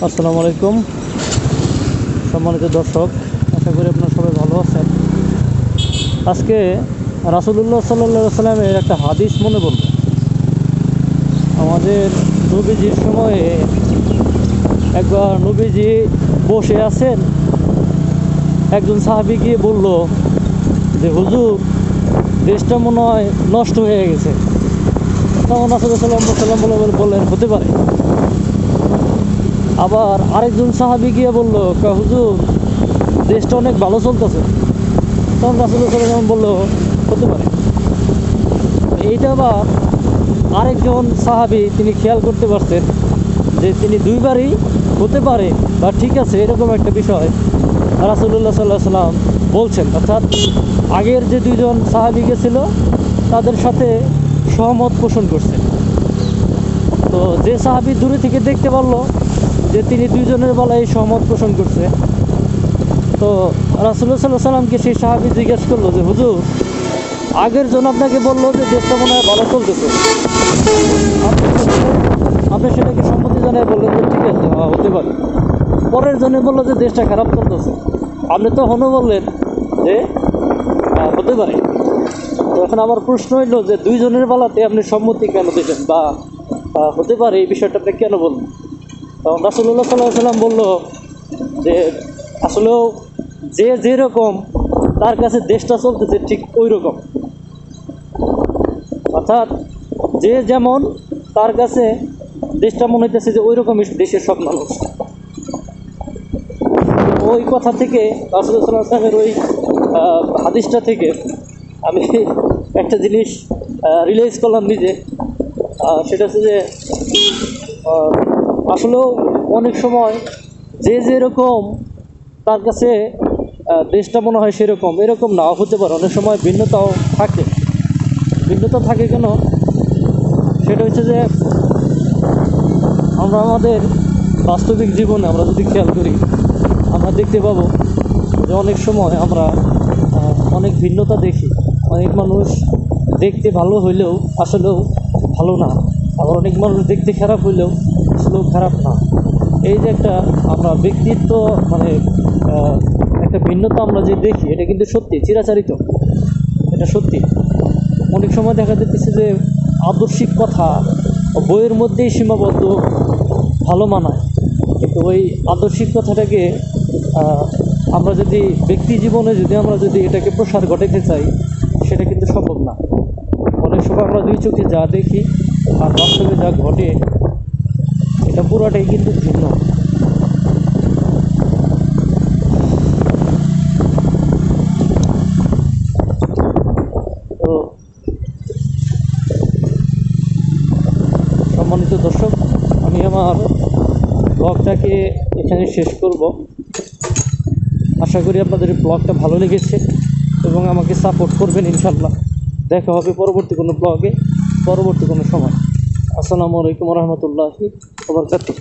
আসসালামু আলাইকুম সম্মানিত দর্শক, আশা করি আপনারা সবাই ভালো আছেন। আজকে রাসূলুল্লাহ সাল্লাল্লাহু আলাইহি সাল্লামের একটা হাদিস মনে পড়ল। আমাদের নবীজির সময়ে একবার নবীজি বসে আছেন, একজন সাহাবী গিয়ে বলল যে হুজুর, দেশটা মনে হয় নষ্ট হয়ে গেছে। তখন রাসূলুল্লাহ সাল্লাল্লাহু আলাইহি সাল্লাম বললেন হতে পারে। আবার আরেকজন সাহাবী গিয়ে বলল, হুজুর, দেশটা অনেক ভালো চলতেছে। তখন রাসূলুল্লাহ সাল্লাল্লাহু আলাইহি ওয়াসাল্লাম বলল হতে পারে। এইটা আবার আরেকজন সাহাবী তিনি খেয়াল করতে পারছেন যে তিনি দুইবারই হতে পারে বা ঠিক আছে এরকম একটা বিষয় রাসূলুল্লাহ সাল্লাল্লাহু আলাইহি ওয়াসাল্লাম বলছেন। অর্থাৎ আগের যে দুইজন সাহাবী গেছিল তাদের সাথে সহমত পোষণ করছেন। তো যে সাহাবী দূরে থেকে দেখতে পারলো যে তিনি দুইজনের বেলায় সহমত পোষণ করছে, তো রাসূলুল্লাহ সাল্লাল্লাহু আলাইহি ওয়াসাল্লামকে সেই সাহাবী জিজ্ঞেস করলো যে হুজুর, আগের জন আপনাকে বললো যে দেশটা মনে হয় ভালো চলতেছে, আপনি সেটাকে সম্মতি জানিয়ে বললেন যে ঠিক আছে, হতে পারে। পরের জনে বললো যে দেশটা খারাপ চলতেছে, আপনি তখনও বললেন যে হতে পারে। তো এখন আমার প্রশ্ন হইল যে দুইজনের বেলাতে আপনি সম্মতি কেন দিলেন বা হতে পারে এই বিষয়টা আপনি কেন বললেন? তখন রাসূলুল্লাহ সাল্লাল্লাহু আলাইহি ওয়াসাল্লাম বলল যে আসলেও যে যেরকম তার কাছে দেশটা চলতেছে ঠিক ওই রকম। অর্থাৎ যে যেমন তার কাছে দেশটা মনে হইতেছে যে ওই রকমই দেশের সব মানুষ। ওই কথা থেকে রাসূলুল্লাহ সাল্লাল্লাহু আলাইহি ওয়াসাল্লামের ওই হাদিসটা থেকে আমি একটা জিনিস রিয়েলাইজ করলাম নিজে। সেটা হচ্ছে যে আসলেও অনেক সময় যে যেরকম তার কাছে দেশটা মনে হয় সেরকম, এরকম নাও হতে পারে। অনেক সময় ভিন্নতাও থাকে। ভিন্নতা থাকে কেন? সেটা হচ্ছে যে আমরা আমাদের বাস্তবিক জীবনে আমরা যদি খেয়াল করি, আমরা দেখতে পাবো যে অনেক সময় আমরা অনেক ভিন্নতা দেখি। অনেক মানুষ দেখতে ভালো হইলেও আসলেও ভালো না, আবার অনেক মানুষ দেখতে খারাপ হইলেও আসলেও খারাপ না। এই যে একটা আমরা ব্যক্তিত্ব মানে একটা ভিন্নতা আমরা যে দেখি, এটা কিন্তু সত্যি চিরাচরিত, এটা সত্যি। অনেক সময় দেখা যাচ্ছে যে আদর্শিক কথা বইয়ের মধ্যেই সীমাবদ্ধ ভালো মানায়, কিন্তু ওই আদর্শিক কথাটাকে আমরা যদি ব্যক্তি জীবনে আমরা যদি এটাকে প্রসার ঘটাতে চাই, সেটা কিন্তু সম্ভব না। অনেক সময় আমরা দুই চোখে যা দেখি আর বাস্তবে যা ঘটে এটা পুরোটাই কিন্তু ভিন্ন। তো সম্মানিত দর্শক, আমি আমার ব্লগটাকে এখানে শেষ করব। আশা করি আপনাদের ব্লগটা ভালো লেগেছে এবং আমাকে সাপোর্ট করবেন ইনশাল্লাহ। দেখা হবে পরবর্তী কোনো ব্লগে, পরবর্তী কোনো সময়। আসসালামু আলাইকুম ওয়া রাহমাতুল্লাহি ওয়া বারাকাতুহু।